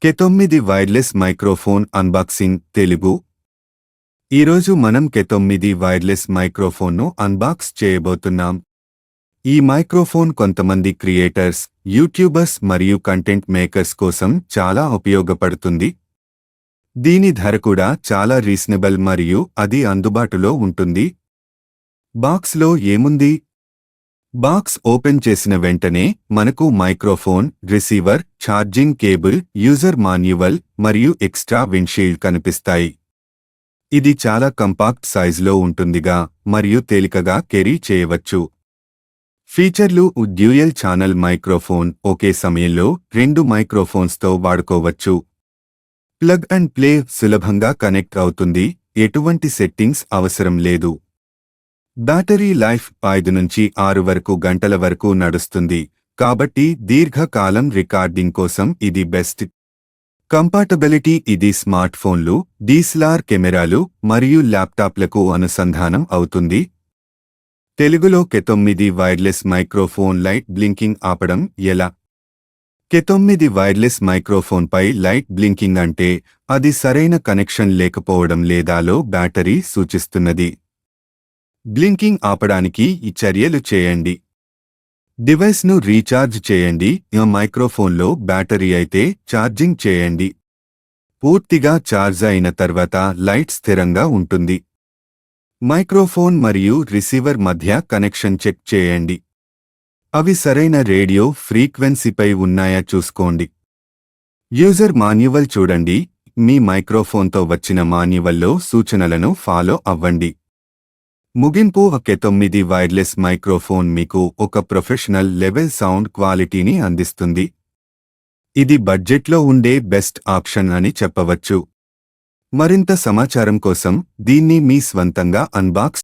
కె9 wireless microphone unboxing Telugu. ఈరోజు మనం కె9 wireless మైక్రోఫోన్ను unbox చేయబోతున్నాం. ఈ మైక్రోఫోన్ కొంతమంది క్రియేటర్స్, యూట్యూబర్స్ మరియు కంటెంట్ మేకర్స్ కోసం చాలా ఉపయోగపడుతుంది. దీని ధర కూడా చాలా రీజనబుల్ మరియు అది అందుబాటులో ఉంటుంది. బాక్స్లో ఏముంది? బాక్స్ ఓపెన్ చేసిన వెంటనే మనకు microphone, receiver, charging cable, user manual మరియు ఎక్స్ట్రా విండ్షీల్డ్ కనిపిస్తాయి. ఇది చాలా కంపాక్ట్ సైజులో ఉంటుందిగా మరియు తేలికగా క్యారీ చేయవచ్చు. ఫీచర్లు: డ్యూయల్ ఛానల్ మైక్రోఫోన్, ఒకే సమయంలో 2 మైక్రోఫోన్స్తో వాడుకోవచ్చు. ప్లగ్ అండ్ ప్లే, సులభంగా కనెక్ట్ అవుతుంది, ఎటువంటి సెట్టింగ్స్ అవసరం లేదు. బ్యాటరీ లైఫ్ 5 నుంచి 6 వరకు గంటల వరకు నడుస్తుంది, కాబట్టి దీర్ఘకాలం రికార్డింగ్ కోసం ఇది బెస్ట్. కంపాటబిలిటీ: ఇది స్మార్ట్ ఫోన్లు, DSLR కెమెరాలు మరియు ల్యాప్టాప్లకు అనుసంధానం అవుతుంది. తెలుగులో కె9 వైర్లెస్ మైక్రోఫోన్ లైట్ బ్లింకింగ్ ఆపడం ఎలా? కె9 వైర్లెస్ మైక్రోఫోన్పై లైట్ బ్లింకింగ్ అంటే అది సరైన కనెక్షన్ లేకపోవడం లేదా లో బ్యాటరీ సూచిస్తున్నది. బ్లింకింగ్ ఆపడానికి ఈ చర్యలు చేయండి. డివైస్ను రీఛార్జ్ చేయండి. మైక్రోఫోన్లో బ్యాటరీ అయితే ఛార్జింగ్ చేయండి. పూర్తిగా ఛార్జ్ అయిన తర్వాత లైట్ స్థిరంగా ఉంటుంది. మైక్రోఫోన్ మరియు రిసీవర్ మధ్య కనెక్షన్ చెక్ చేయండి. అవి సరైన రేడియో ఫ్రీక్వెన్సీపై ఉన్నాయా చూసుకోండి. యూజర్ మాన్యువల్ చూడండి. మీ మైక్రోఫోన్తో వచ్చిన మాన్యువల్లో సూచనలను ఫాలో అవ్వండి. ముగింపు: కె9 వైర్లెస్ మైక్రోఫోన్ మీకు ఒక ప్రొఫెషనల్ లెవెల్ సౌండ్ క్వాలిటీని అందిస్తుంది. ఇది బడ్జెట్లో ఉండే బెస్ట్ ఆప్షన్ అని చెప్పవచ్చు. మరింత సమాచారం కోసం దీన్ని మీ స్వంతంగా అన్బాక్స్